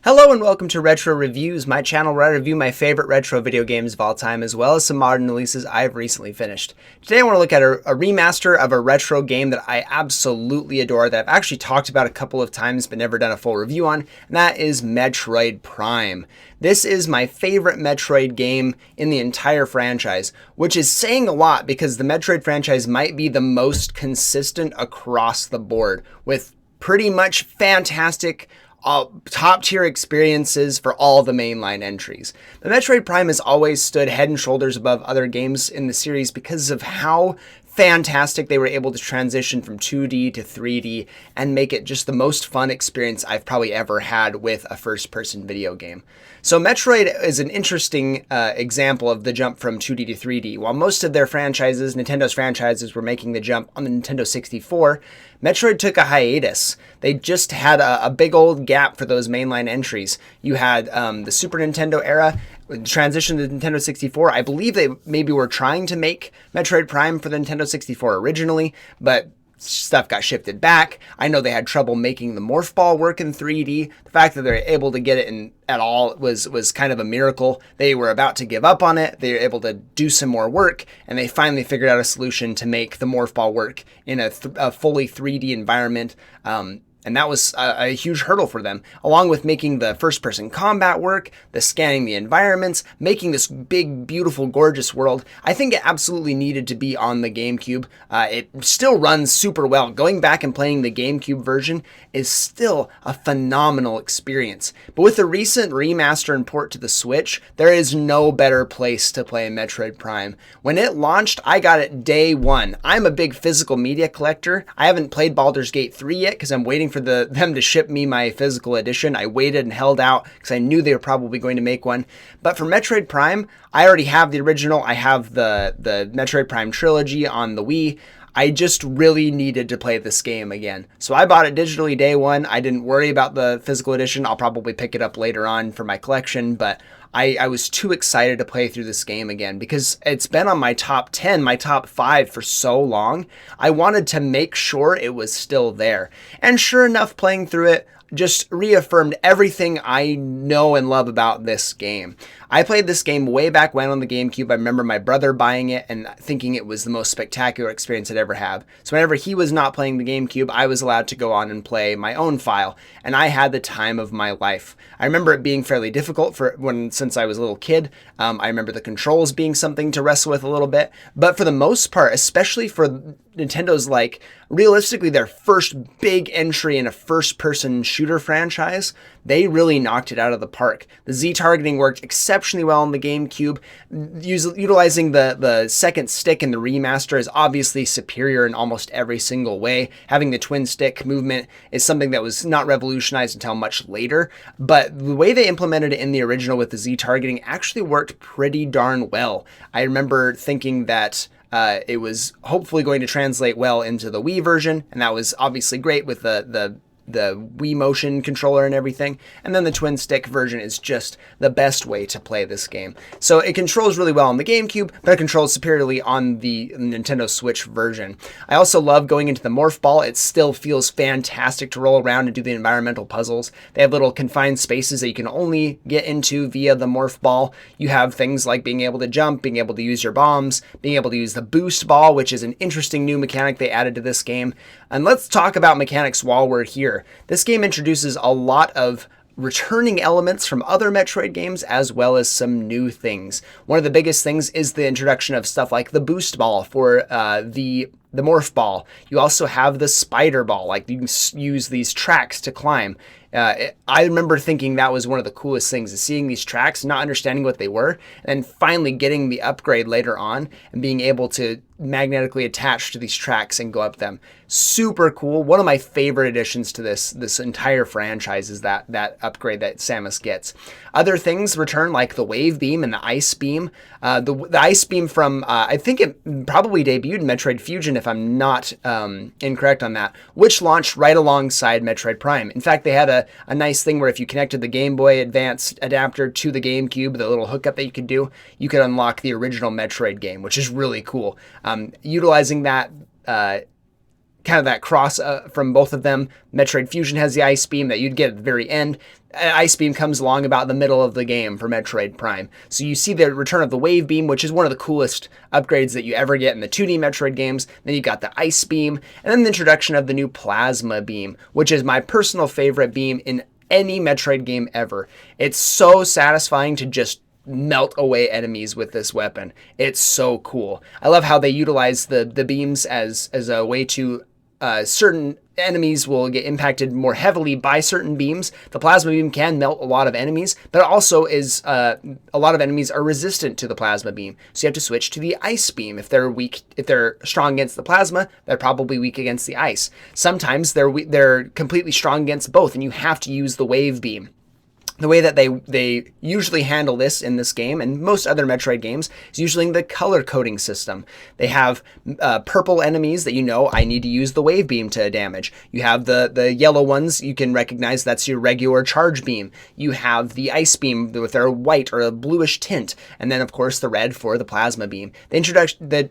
Hello and welcome to Retro Reviews, my channel where I review my favorite retro video games of all time, as well as some modern releases I've recently finished. Today I want to look at a remaster of a retro game that I absolutely adore, that I've actually talked about a couple of times but never done a full review on, and that is Metroid Prime. This is my favorite Metroid game in the entire franchise, which is saying a lot because the Metroid franchise might be the most consistent across the board, with pretty much fantastic top-tier experiences for all the mainline entries. The Metroid Prime has always stood head and shoulders above other games in the series because of how fantastic they were able to transition from 2D to 3D and make it just the most fun experience I've probably ever had with a first-person video game. So Metroid is an interesting example of the jump from 2D to 3D. While most of their franchises, Nintendo's franchises, were making the jump on the Nintendo 64, Metroid took a hiatus. They just had a big old gap for those mainline entries. You had the Super Nintendo era, transition to the Nintendo 64. I believe they maybe were trying to make Metroid Prime for the Nintendo 64 originally, but stuff got shifted back. I know they had trouble making the Morph Ball work in 3D. The fact that they're able to get it in at all was kind of a miracle. They were about to give up on it. They were able to do some more work, and they finally figured out a solution to make the Morph Ball work in a fully 3D environment. And that was a huge hurdle for them, along with making the first-person combat work, the scanning the environments, making this big, beautiful, gorgeous world. I think it absolutely needed to be on the GameCube. It still runs super well. Going back and playing the GameCube version is still a phenomenal experience. But with the recent remaster and port to the Switch, there is no better place to play Metroid Prime. When it launched, I got it day one. I'm a big physical media collector. I haven't played Baldur's Gate 3 yet because I'm waiting for them to ship me my physical edition. I waited and held out because I knew they were probably going to make one. But for Metroid Prime, I already have the original. I have the Metroid Prime trilogy on the Wii. I just really needed to play this game again. So I bought it digitally day one. I didn't worry about the physical edition. I'll probably pick it up later on for my collection, but I was too excited to play through this game again because it's been on my top 10, my top 5 for so long. I wanted to make sure it was still there. And sure enough, playing through it just reaffirmed everything I know and love about this game. I played this game way back when on the GameCube. I remember my brother buying it and thinking it was the most spectacular experience I'd ever have. So whenever he was not playing the GameCube, I was allowed to go on and play my own file, and I had the time of my life. I remember it being fairly difficult since I was a little kid. I remember the controls being something to wrestle with a little bit, but for the most part, especially for Nintendo's realistically their first big entry in a first-person shooter franchise, they really knocked it out of the park. The Z targeting worked exceptionally well on the GameCube. Utilizing the second stick in the remaster is obviously superior in almost every single way. Having the twin stick movement is something that was not revolutionized until much later, but the way they implemented it in the original with the Z targeting actually worked pretty darn well. I remember thinking that it was hopefully going to translate well into the Wii version, and that was obviously great with the Wii motion controller and everything. And then the twin stick version is just the best way to play this game. So it controls really well on the GameCube, but it controls superiorly on the Nintendo Switch version. I also love going into the Morph Ball. It still feels fantastic to roll around and do the environmental puzzles. They have little confined spaces that you can only get into via the Morph Ball. You have things like being able to jump, being able to use your bombs, being able to use the Boost Ball, which is an interesting new mechanic they added to this game. And let's talk about mechanics while we're here. This game introduces a lot of returning elements from other Metroid games, as well as some new things. One of the biggest things is the introduction of stuff like the Boost Ball for the Morph Ball. You also have the Spider Ball, you can use these tracks to climb. I remember thinking that was one of the coolest things, is seeing these tracks, not understanding what they were, and then finally getting the upgrade later on and being able to magnetically attach to these tracks and go up them. Super cool. One of my favorite additions to this entire franchise is that upgrade that Samus gets. Other things return, like the Wave Beam and the Ice Beam. The Ice Beam from, I think it probably debuted in Metroid Fusion, if I'm not incorrect on that, which launched right alongside Metroid Prime. In fact, they had a nice thing where if you connected the Game Boy Advance adapter to the GameCube, the little hookup that you could do, you could unlock the original Metroid game, which is really cool. Utilizing that kind of that cross from both of them. Metroid Fusion has the Ice Beam that you'd get at the very end. Ice Beam comes along about the middle of the game for Metroid Prime. So you see the return of the Wave Beam, which is one of the coolest upgrades that you ever get in the 2D Metroid games. Then you got the Ice Beam, and then the introduction of the new Plasma Beam, which is my personal favorite beam in any Metroid game ever. It's so satisfying to just melt away enemies with this weapon. It's so cool. I love how they utilize the beams as a way to certain enemies will get impacted more heavily by certain beams. The plasma beam can melt a lot of enemies, but it also is a lot of enemies are resistant to the plasma beam. So you have to switch to the ice beam. If they're weak, if they're strong against the plasma, they're probably weak against the ice. Sometimes they're completely strong against both, and you have to use the wave beam. The way that they usually handle this in this game and most other Metroid games is usually the color coding system. They have purple enemies that you know I need to use the wave beam to damage. You have the yellow ones you can recognize that's your regular charge beam. You have the ice beam with their white or a bluish tint, and then of course the red for the plasma beam. They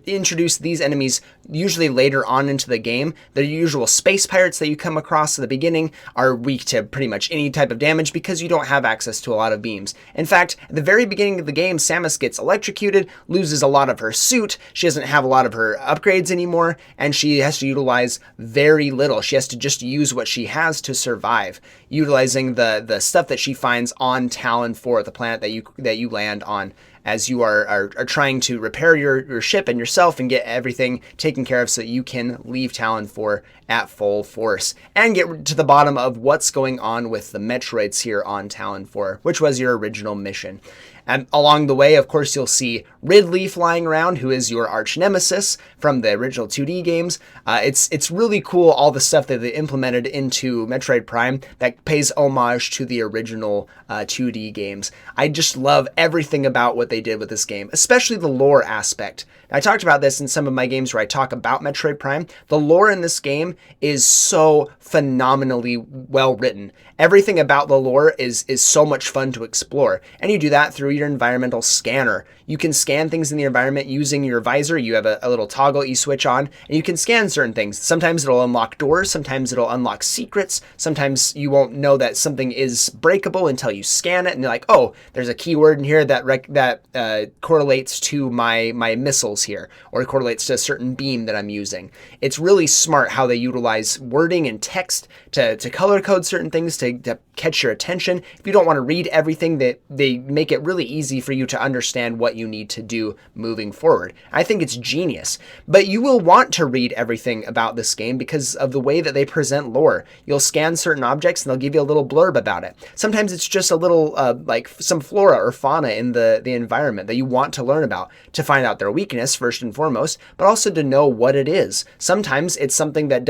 introduce these enemies usually later on into the game. The usual space pirates that you come across at the beginning are weak to pretty much any type of damage because you don't have access to a lot of beams. In fact, at the very beginning of the game, Samus gets electrocuted, loses a lot of her suit, she doesn't have a lot of her upgrades anymore, and she has to utilize very little. She has to just use what she has to survive, utilizing the stuff that she finds on Talon 4, the planet that you land on, as you are trying to repair your ship and yourself and get everything taken care of so that you can leave Talon 4 at full force and get to the bottom of what's going on with the Metroids here on Talon 4, which was your original mission. And along the way, of course, you'll see Ridley flying around, who is your arch nemesis from the original 2D games. It's really cool, all the stuff that they implemented into Metroid Prime that pays homage to the original 2D games. I just love everything about what they did with this game, especially the lore aspect. I talked about this in some of my games where I talk about Metroid Prime. The lore in this game is so phenomenally well written. Everything about the lore is so much fun to explore. And you do that through your environmental scanner. You can scan things in the environment using your visor. You have a little toggle you switch on, and you can scan certain things. Sometimes it'll unlock doors. Sometimes it'll unlock secrets. Sometimes you won't know that something is breakable until you scan it, and you're like, oh, there's a keyword in here that correlates to my missiles here, or correlates to a certain beam that I'm using. It's really smart how they utilize wording and text to color code certain things to catch your attention. If you don't want to read everything, they make it really easy for you to understand what you need to do moving forward. I think it's genius. But you will want to read everything about this game because of the way that they present lore. You'll scan certain objects and they'll give you a little blurb about it. Sometimes it's just a little like some flora or fauna in the environment that you want to learn about to find out their weakness first and foremost, but also to know what it is. Sometimes it's something that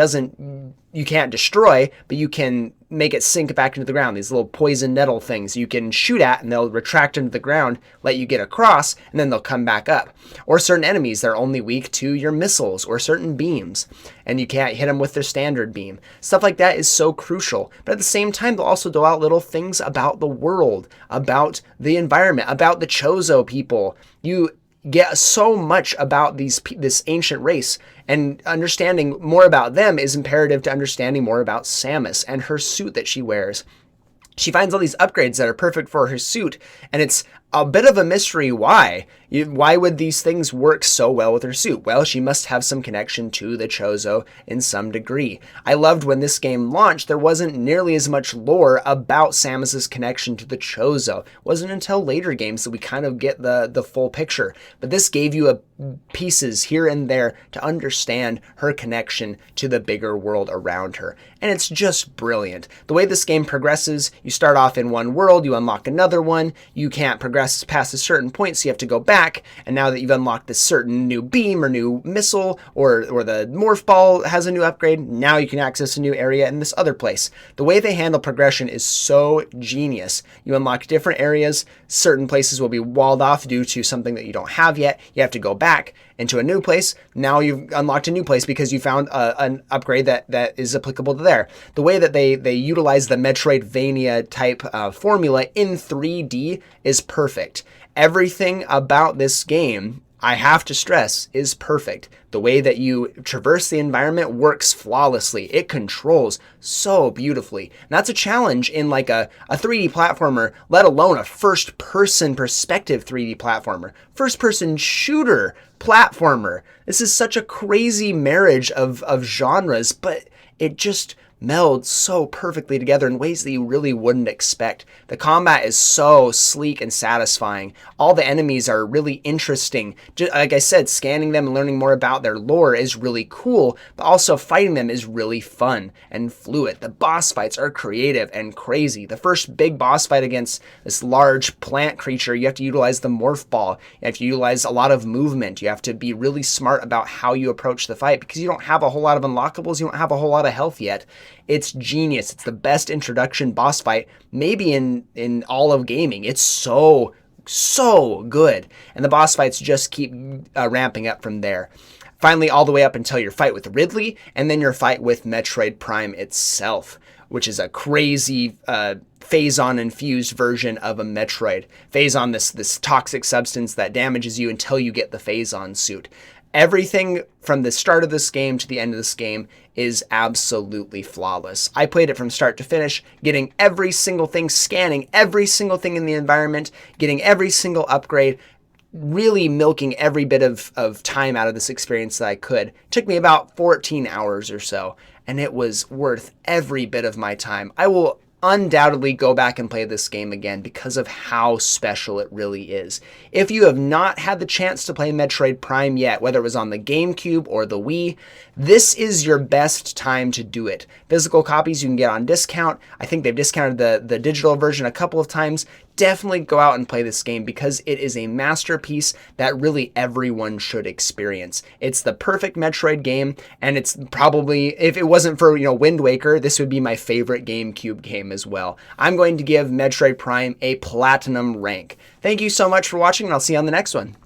you can't destroy, but you can make it sink back into the ground. These little poison nettle things you can shoot at and they'll retract into the ground, let you get across, and then they'll come back up. Or certain enemies that are only weak to your missiles or certain beams, and you can't hit them with their standard beam. Stuff like that is so crucial. But at the same time, they'll also throw out little things about the world, about the environment, about the Chozo people. You get so much about this ancient race, and understanding more about them is imperative to understanding more about Samus and her suit that she wears. She finds all these upgrades that are perfect for her suit, and it's a bit of a mystery why. Why would these things work so well with her suit? Well, she must have some connection to the Chozo in some degree. I loved when this game launched, there wasn't nearly as much lore about Samus's connection to the Chozo. It wasn't until later games that we kind of get the full picture. But this gave you pieces here and there to understand her connection to the bigger world around her. And it's just brilliant. The way this game progresses, you start off in one world, you unlock another one, you can't progress past a certain point, so you have to go back. And now that you've unlocked this certain new beam or new missile, or the Morph Ball has a new upgrade, now you can access a new area in this other place. The way they handle progression is so genius. You unlock different areas, certain places will be walled off due to something that you don't have yet. You have to go back into a new place. Now you've unlocked a new place because you found an upgrade that is applicable to there. The way that they utilize the Metroidvania type formula in 3D is perfect. Everything about this game I have to stress, is perfect. The way that you traverse the environment works flawlessly. It controls so beautifully. And that's a challenge in like a 3D platformer, let alone a first-person perspective 3D platformer. First-person shooter platformer. This is such a crazy marriage of genres, but it just meld so perfectly together in ways that you really wouldn't expect. The combat is so sleek and satisfying. All the enemies are really interesting. Just, like I said, scanning them and learning more about their lore is really cool, but also fighting them is really fun and fluid. The boss fights are creative and crazy. The first big boss fight against this large plant creature, you have to utilize the Morph Ball. You have to utilize a lot of movement. You have to be really smart about how you approach the fight because you don't have a whole lot of unlockables. You don't have a whole lot of health yet. It's genius. It's the best introduction boss fight maybe in all of gaming. It's so good. And the boss fights just keep ramping up from there. Finally, all the way up until your fight with Ridley and then your fight with Metroid Prime itself, which is a crazy Phazon-infused version of a Metroid. Phazon, this toxic substance that damages you until you get the Phazon suit. Everything from the start of this game to the end of this game is absolutely flawless. I played it from start to finish, getting every single thing, scanning every single thing in the environment, getting every single upgrade, really milking every bit of time out of this experience that I could. It took me about 14 hours or so, and it was worth every bit of my time. I will undoubtedly go back and play this game again because of how special it really is. If you have not had the chance to play Metroid Prime yet, whether it was on the GameCube or the Wii, this is your best time to do it. Physical copies you can get on discount. I think they've discounted the digital version a couple of times. Definitely go out and play this game because it is a masterpiece that really everyone should experience. It's the perfect Metroid game, and it's probably, if it wasn't for, Wind Waker, this would be my favorite GameCube game as well. I'm going to give Metroid Prime a platinum rank. Thank you so much for watching, and I'll see you on the next one.